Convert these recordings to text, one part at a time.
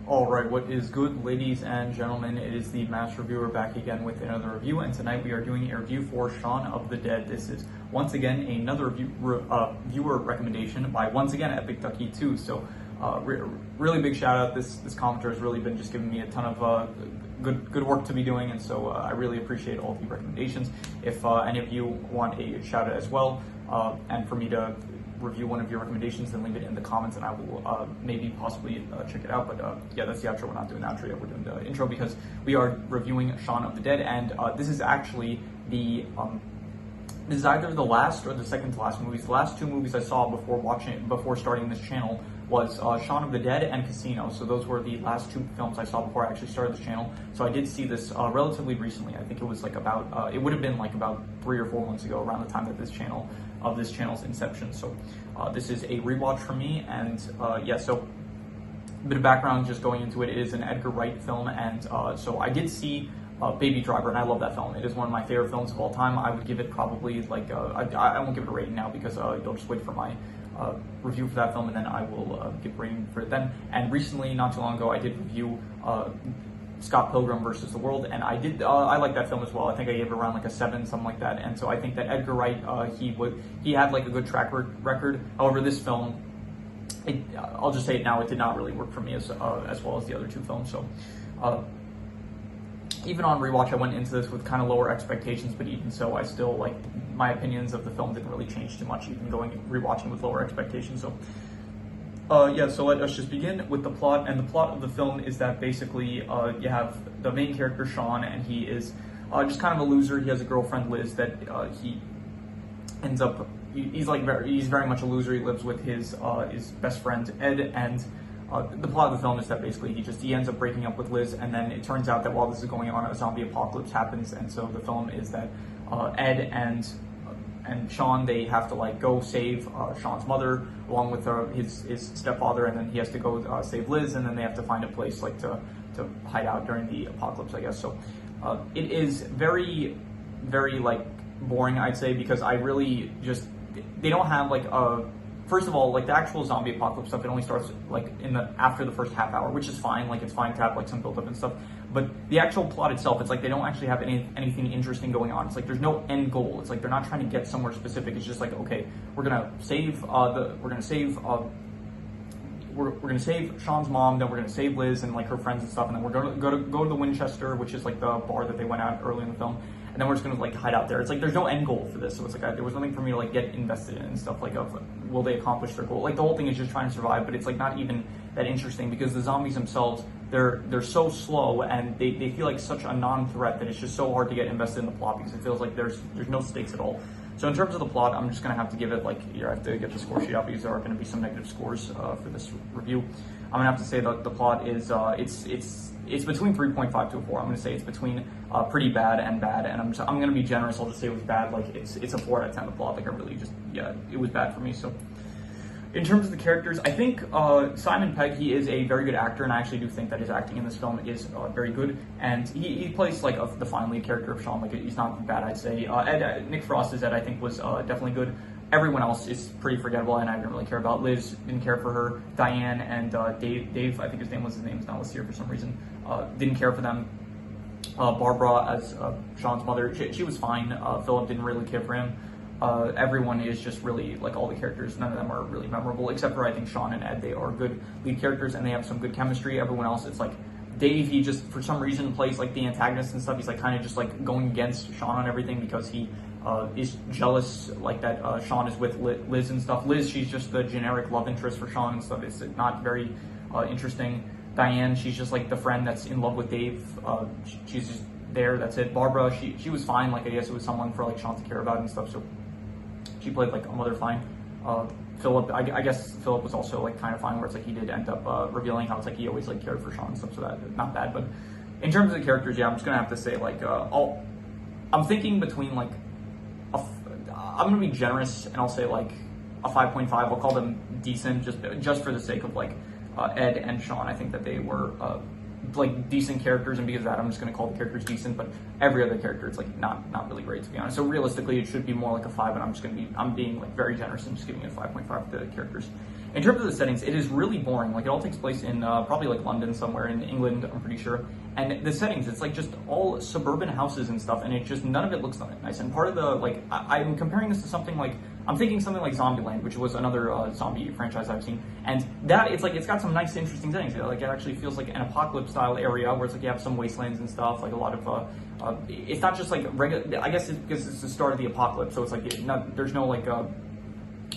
Alright, what is good, ladies and gentlemen? It is the Master Reviewer back again with another review, and tonight we are doing a review for Shaun of the Dead. This is, once again, another viewer recommendation by, once again, Epic Ducky 2. So, really big shout out. This commenter has really been just giving me a ton of good work to be doing, and so I really appreciate all the recommendations. If any of you want a shout out as well, and for me to review one of your recommendations, then leave it in the comments and I will maybe possibly check it out. But yeah, that's the outro. We're not doing the outro yet, we're doing the intro because we are reviewing Shaun of the Dead, and this is actually the this is either the last or the second to last movies. The last two movies I saw before starting this channel was Shaun of the Dead and Casino. So those were the last two films I saw before I actually started this channel. So I did see this relatively recently. I think it was like about it would have been like about 3 or 4 months ago, around the time that this channel's inception. So this is a rewatch for me, and yeah, so a bit of background just going into it. It is an Edgar Wright film, and so I did see Baby Driver, and I love that film. It is one of my favorite films of all time. I would give it probably like I won't give it a rating now because you'll just wait for my review for that film, and then I will give a rating for it then. And recently, not too long ago, I did review Scott Pilgrim versus the World, and I like that film as well. I think I gave it around like a 7, something like that. And so I think that Edgar Wright, he had like a good track record. However, this film, I'll just say it now, it did not really work for me as well as the other two films. So even on rewatch, I went into this with kind of lower expectations, but even so, I still, like, my opinions of the film didn't really change too much, even rewatching with lower expectations. So yeah, so let us just begin with the plot. And the plot of the film is that basically you have the main character, Shaun, and he is just kind of a loser. He has a girlfriend, Liz, that he ends up, he's very much a loser. He lives with his best friend, Ed, and the plot of the film is that basically he ends up breaking up with Liz, and then it turns out that while this is going on, a zombie apocalypse happens. And so the film is that Ed and Shaun, they have to like go save Shaun's mother along with his stepfather, and then he has to go save Liz, and then they have to find a place like to hide out during the apocalypse, I guess. So it is very, very like boring, I'd say, because they don't have like first of all, like the actual zombie apocalypse stuff, it only starts like after the first half hour, which is fine. Like it's fine to have like some build up and stuff. But the actual plot itself, it's like they don't actually have anything interesting going on. It's like there's no end goal. It's like they're not trying to get somewhere specific. It's just like, okay, we're gonna save Shaun's mom, then we're gonna save Liz and like her friends and stuff, and then we're gonna go to the Winchester, which is like the bar that they went out early in the film, and then we're just gonna like hide out there. It's like there's no end goal for this, so it's like there was nothing for me to like get invested in and stuff. Like, will they accomplish their goal? Like the whole thing is just trying to survive, but it's like not even that interesting because the zombies themselves, they're so slow, and they feel like such a non-threat that it's just so hard to get invested in the plot because it feels like there's no stakes at all. So in terms of the plot, I'm just gonna have to give it like, here I have to get the score sheet out because there are gonna be some negative scores for this review. I'm gonna have to say that the plot is it's between 3.5 to a 4. I'm gonna say it's between pretty bad, and I'm gonna be generous. I'll just say it was bad. Like it's a 4 out of 10. The plot, like I really just, yeah, it was bad for me. So in terms of the characters, I think Simon Pegg, he is a very good actor, and I actually do think that his acting in this film is very good. And he plays like the fine lead character of Shaun. Like he's not bad, I'd say. Nick Frost as Ed, I think, was definitely good. Everyone else is pretty forgettable, and I didn't really care about. Liz, didn't care for her. Diane and Dave, I think his name's not listed here for some reason. Didn't care for them. Barbara as Shaun's mother, she was fine. Philip didn't really care for him. Everyone is just really, like all the characters, none of them are really memorable, except for I think Shaun and Ed. They are good lead characters and they have some good chemistry. Everyone else, it's like Dave, he just for some reason plays like the antagonist and stuff. He's like kind of just like going against Shaun on everything because he is jealous like that Shaun is with Liz and stuff. Liz, she's just the generic love interest for Shaun and stuff. It's not very interesting. Diane, she's just like the friend that's in love with Dave. She's just there, that's it. Barbara, she was fine. Like I guess it was someone for like Shaun to care about and stuff. So she played like a mother fine. Philip, I guess Philip was also like kind of fine, where it's like he did end up revealing how it's like he always like cared for Shaun and stuff, so that not bad. But in terms of the characters, yeah, I'm just gonna have to say like I'm thinking between like I'm gonna be generous and I'll say like a 5.5. I'll call them decent just for the sake of like Ed and Shaun. I think that they were like decent characters, and because of that, I'm just going to call the characters decent. But every other character, it's like not really great, to be honest. So realistically, it should be more like a 5, and I'm being like very generous and just giving it a 5.5 to the characters. in terms of the settings, it is really boring. Like, it all takes place in probably like London, somewhere in England, I'm pretty sure. And the settings, it's like just all suburban houses and stuff, and it just, none of it looks nice. And part of the, like, I'm comparing this to something like, I'm thinking something like Zombieland, which was another zombie franchise I've seen. And that, it's like, it's got some nice, interesting settings. Like, it actually feels like an apocalypse style area where it's like you have some wastelands and stuff, like a lot of, it's not just like regular, I guess it's because it's the start of the apocalypse, so it's like, there's no like,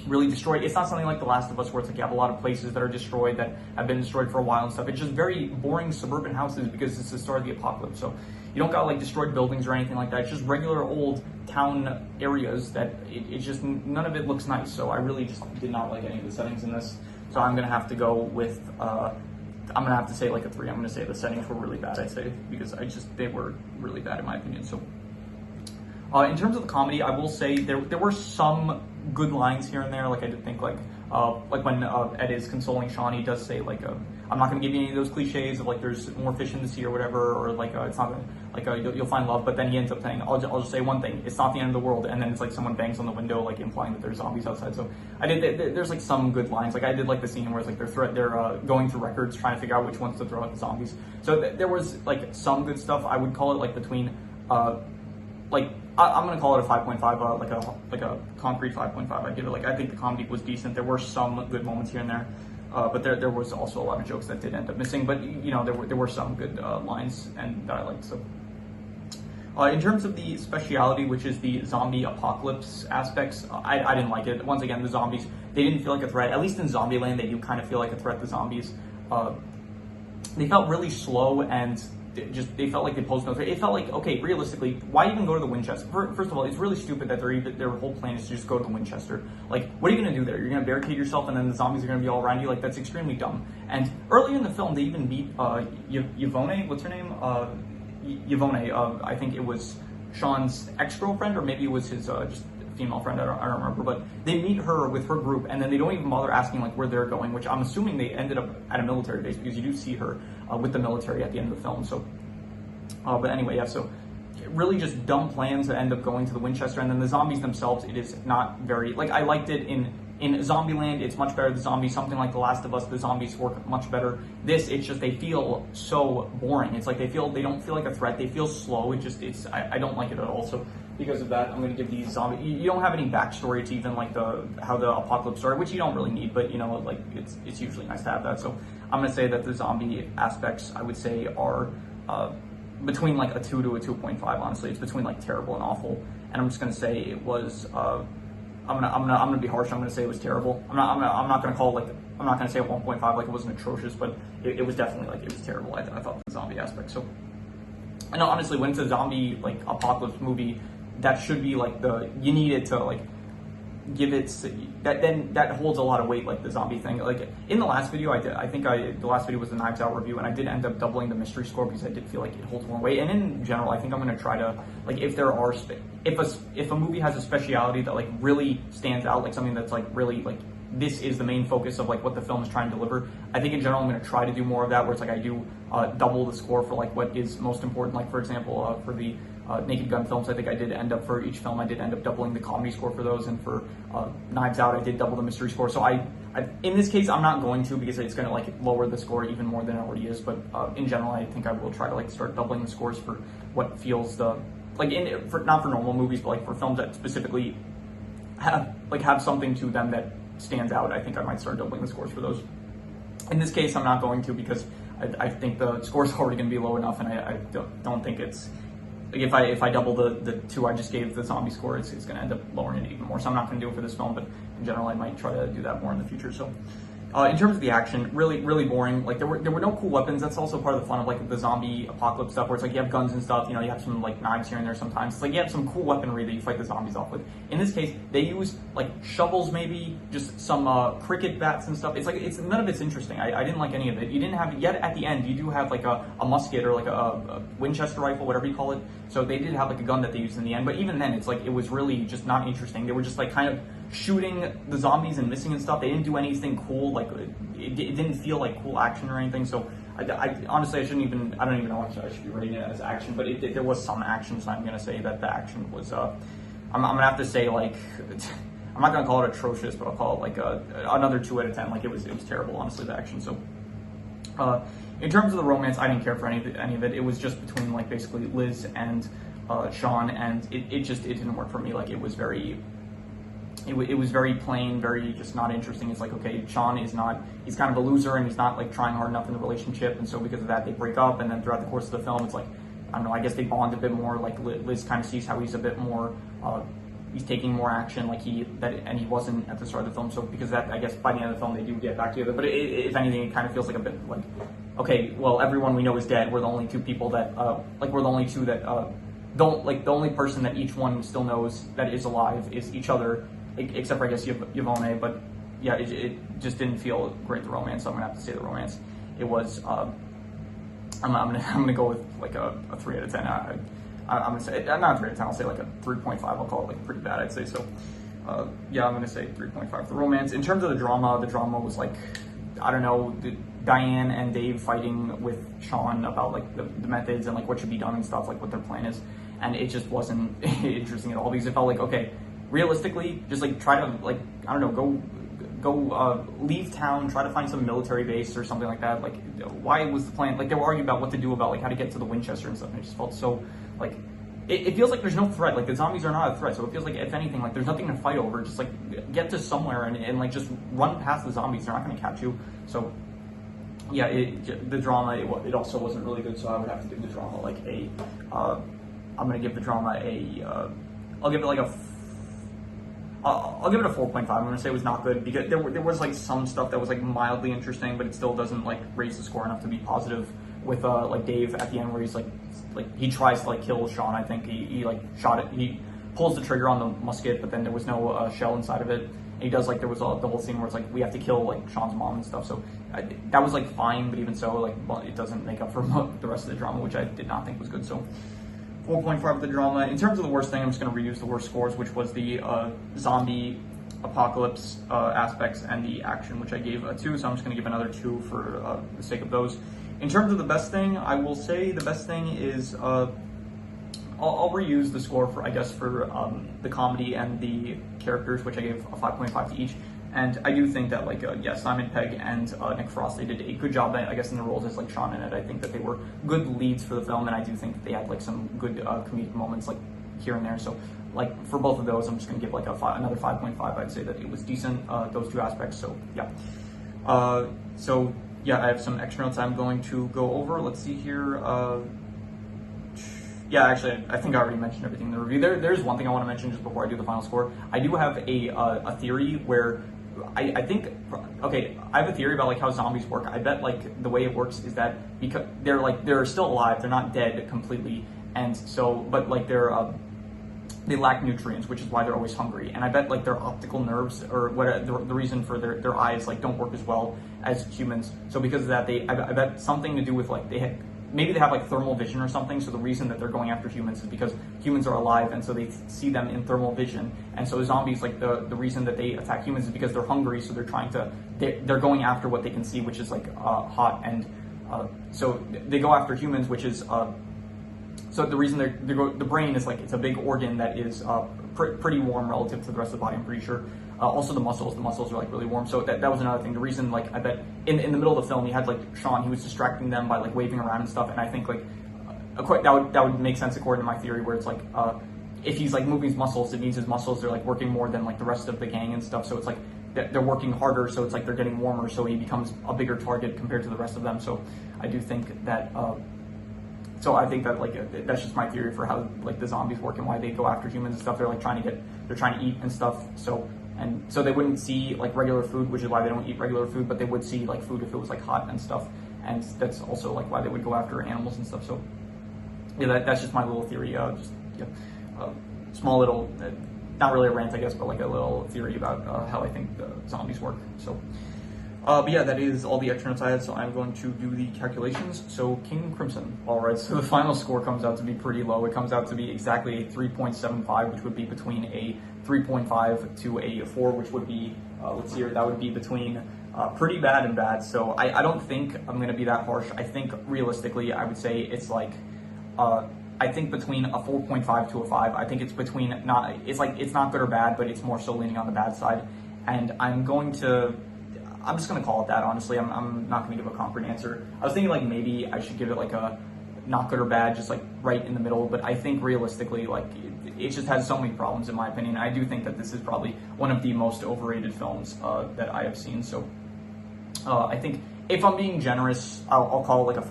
really destroyed. It's not something like The Last of Us where it's like you have a lot of places that are destroyed that have been destroyed for a while and stuff. It's just very boring suburban houses because it's the start of the apocalypse. So you don't got like destroyed buildings or anything like that. It's just regular old town areas that it's just, none of it looks nice. So I really just did not like any of the settings in this. So I'm gonna have to go with I'm gonna have to say like a 3. I'm gonna say the settings were really bad, I'd say, because they were really bad in my opinion. So in terms of the comedy, I will say there were some good lines here and there. Like, I did think like when Ed is consoling Shaun, he does say like, I'm not going to give you any of those cliches of like there's more fish in the sea or whatever, or like it's not like you'll find love. But then he ends up saying, I'll just say one thing, it's not the end of the world. And then it's like someone bangs on the window, like implying that there's zombies outside. So there's like some good lines. Like, I did like the scene where it's like they're going through records trying to figure out which ones to throw at the zombies. So there was like some good stuff. I would call it like between like, I'm gonna call it a 5.5, like a concrete 5.5. I give it, like, I think the comedy was decent. There were some good moments here and there, but there was also a lot of jokes that did end up missing. But you know, there were some good lines and that I liked. So in terms of the speciality, which is the zombie apocalypse aspects, I didn't like it. Once again, the zombies, they didn't feel like a threat. At least in Zombieland, they do kind of feel like a threat. The zombies, they felt really slow and they felt like they posed no threat. It felt like, okay, realistically, why even go to the Winchester? First of all, it's really stupid that their whole plan is to just go to the Winchester. Like, what are you going to do there? You're going to barricade yourself and then the zombies are going to be all around you? Like, that's extremely dumb. And earlier in the film, they even meet Yvonne, what's her name? Yvonne, I think it was Shaun's ex-girlfriend, or maybe it was his just female friend, I don't remember, but they meet her with her group, and then they don't even bother asking like where they're going, which I'm assuming they ended up at a military base, because you do see her with the military at the end of the film. So but anyway, yeah, so really just dumb plans that end up going to the Winchester. And then the zombies themselves, it is not very, like, I liked it in Zombieland, it's much better. The zombies, something like The Last of Us, the zombies work much better. This, it's just, they feel so boring. It's like they don't feel like a threat. They feel slow. I don't like it at all. So because of that, I'm going to give these zombies, you don't have any backstory to even like how the apocalypse started, which you don't really need, but you know, like it's usually nice to have that. So I'm going to say that the zombie aspects, I would say, are between like a 2 to a 2.5. Honestly, it's between like terrible and awful. And I'm just going to say it was, I'm gonna be harsh. I'm gonna say it was terrible. I'm not gonna call it like, I'm not gonna say 1.5 like it wasn't atrocious, but it was definitely like, it was terrible. I thought the zombie aspect. So, and honestly, when it's a zombie like apocalypse movie, that should be like you need it to like give it that holds a lot of weight, like the zombie thing. Like in the last video, the last video was the Knives Out review, and I did end up doubling the mystery score because I did feel like it holds more weight. And in general, I think I'm gonna try to, like, if a movie has a speciality that like really stands out, like something that's like really like, this is the main focus of like what the film is trying to deliver, I think in general I'm going to try to do more of that, where it's like I do double the score for like what is most important. Like for example, for the Naked Gun films, I think I did end up, for each film I did end up doubling the comedy score for those, and for Knives Out I did double the mystery score. So I in this case I'm not going to, because it's going to like lower the score even more than it already is. But in general, I think I will try to like start doubling the scores for what feels the like not for normal movies, but like for films that specifically have something to them that stands out. I think I might start doubling the scores for those. In this case, I'm not going to, because I think the score's already going to be low enough, and I don't think it's, like, if I double the 2 I just gave the zombie score, it's going to end up lowering it even more. So I'm not going to do it for this film, but in general, I might try to do that more in the future. So in terms of the action, really, really boring. Like there were no cool weapons. That's also part of the fun of like the zombie apocalypse stuff, where it's like you have guns and stuff. You know, you have some like knives here and there sometimes. It's like you have some cool weaponry that you fight the zombies off with. In this case, they use like shovels, maybe just some cricket bats and stuff. It's like none of it's interesting. I didn't like any of it. You didn't have, yet at the end you do have like a musket, or like a Winchester rifle, whatever you call it. So they did have like a gun that they used in the end. But even then, it's like it was really just not interesting. They were just like kind of shooting the zombies and missing and stuff. They didn't do anything cool. Like it didn't feel like cool action or anything. So I honestly, I don't even know if I should be rating it as action, but there was some action. So I'm gonna say that the action was I'm gonna have to say like I'm not gonna call it atrocious, but I'll call it like another 2 out of 10. Like it was terrible, honestly, the action. So in terms of the romance, I didn't care for any of it. It was just between like basically Liz and Shaun, and it didn't work for me. Like it was very plain, very just not interesting. It's like, okay, Shaun is not, he's kind of a loser and he's not like trying hard enough in the relationship, and so because of that they break up, and then throughout the course of the film it's like, I don't know, I guess they bond a bit more. Like Liz kind of sees how he's a bit more he's taking more action, like he wasn't at the start of the film. So because of that, I guess by the end of the film they do get back together, but if anything it kind of feels like a bit like, okay, well, everyone we know is dead, we're the only two people that like we're the only two that don't, like the only person that each one still knows that is alive is each other, except for I guess Yvonne. But yeah, it just didn't feel great, the romance. So I'm gonna have to say the romance. It was I'm gonna go with like a 3 out of 10. I'm gonna say not a 3 out of 10. I'll say like a 3.5. I'll call it like pretty bad, I'd say. So yeah, I'm gonna say 3.5 for the romance. In terms of the drama was like, I don't know, Diane and Dave fighting with Shaun about like the methods and like what should be done and stuff, like what their plan is, and it just wasn't interesting at all, because it felt like, okay, realistically, just like try to, like, I don't know, go leave town, try to find some military base or something like that. Like, why was the plan? Like, they were arguing about what to do about like how to get to the Winchester and stuff, and it just felt so like, it feels like there's no threat. Like the zombies are not a threat, so it feels like, if anything, like there's nothing to fight over. Just like get to somewhere and like just run past the zombies. They're not going to catch you. So yeah, the drama, it also wasn't really good. So I would have to give the drama like a I'm gonna give the drama a I'll give it like a I'll give it a 4.5. I'm gonna say it was not good, because there was like some stuff that was like mildly interesting, but it still doesn't like raise the score enough to be positive. With like Dave at the end, where he's like he tries to like kill Shaun. I think he like shot it. He pulls the trigger on the musket, but then there was no shell inside of it. And he does like, there was the whole scene where it's like we have to kill like Shaun's mom and stuff. So that was like fine, but even so, like, well, it doesn't make up for the rest of the drama, which I did not think was good. So 4.5 for the drama. In terms of the worst thing, I'm just going to reuse the worst scores, which was the zombie apocalypse aspects and the action, which I gave a 2. So I'm just going to give another 2 for the sake of those. In terms of the best thing, I will say the best thing is I'll reuse the score for, I guess, for the comedy and the characters, which I gave a 5.5 to each. And I do think that, like, yeah, Simon Pegg and Nick Frost, they did a good job, I guess, in the roles as like Shaun and Ed. I think that they were good leads for the film, and I do think that they had like some good comedic moments like here and there. So like for both of those, I'm just gonna give like another 5.5. I'd say that it was decent, those two aspects. So yeah. So yeah, I have some extra notes I'm going to go over. Let's see here. Yeah, actually, I think I already mentioned everything in the review. There's one thing I want to mention just before I do the final score. I do have a theory where I think, okay, I have a theory about like how zombies work. I bet like the way it works is that because they're still alive, they're not dead completely, and so, but like they lack nutrients, which is why they're always hungry. And I bet like their optical nerves, or what the reason for their eyes like don't work as well as humans. So because of that, I bet something to do with like maybe they have like thermal vision or something. So the reason that they're going after humans is because humans are alive, and so they see them in thermal vision. And so zombies, like the reason that they attack humans is because they're hungry. So they're going after what they can see, which is like hot, and so they go after humans, which is so the reason the brain is like, it's a big organ that is pretty warm relative to the rest of the body, I'm pretty sure. Also the muscles are like really warm. So that was another thing. The reason, like, I bet in the middle of the film, you had like Shaun, he was distracting them by like waving around and stuff. And I think like that would make sense according to my theory, where it's like if he's like moving his muscles, it means his muscles are like working more than like the rest of the gang and stuff. So it's like they're working harder. So it's like they're getting warmer. So he becomes a bigger target compared to the rest of them. So I do think that. So I think that like that's just my theory for how like the zombies work and why they go after humans and stuff. They're like trying to eat and stuff. So they wouldn't see like regular food, which is why they don't eat regular food, but they would see like food if it was like hot and stuff. And that's also like why they would go after animals and stuff. So yeah, that's just my little theory. Small little, not really a rant, I guess, but like a little theory about how I think the zombies work. So. But yeah, that is all the extra notes I had, so I'm going to do the calculations. So King Crimson. Alright, so the final score comes out to be pretty low. It comes out to be exactly a 3.75, which would be between a 3.5 to a 4, which would be, let's see here, that would be between pretty bad and bad. So I don't think I'm going to be that harsh. I think realistically, I would say it's like I think between a 4.5 to a 5. I think it's between not, it's not good or bad, but it's more so leaning on the bad side. And I'm just gonna call it that, honestly. I'm not gonna give a concrete answer. I was thinking like maybe I should give it like a not good or bad, just like right in the middle, but I think realistically, like it just has so many problems in my opinion. I do think that this is probably one of the most overrated films that I have seen. So I think if I'm being generous, I'll call it like a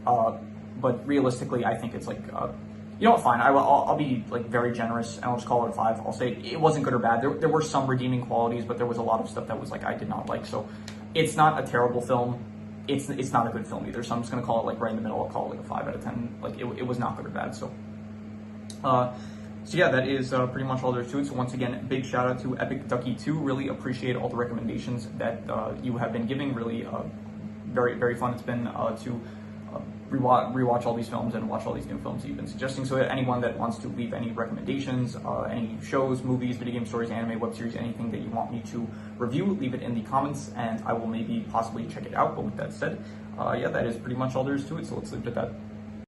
5. But realistically, I think it's like, you know what, fine. I'll be like very generous and I'll just call it a 5. I'll say it wasn't good or bad. There were some redeeming qualities, but there was a lot of stuff that was like I did not like. So it's not a terrible film. It's not a good film either. So I'm just gonna call it like right in the middle. I'll call it like a 5 out of 10. Like it was not good or bad. So yeah, that is pretty much all there is to it. So once again, big shout out to Epic Ducky 2. Really appreciate all the recommendations that you have been giving. Really very, very fun it's been to rewatch all these films and watch all these new films that you've been suggesting. So anyone that wants to leave any recommendations, any shows, movies, video game stories, anime, web series, anything that you want me to review, leave it in the comments and I will maybe possibly check it out. But with that said, yeah, that is pretty much all there is to it. So let's leave it at that.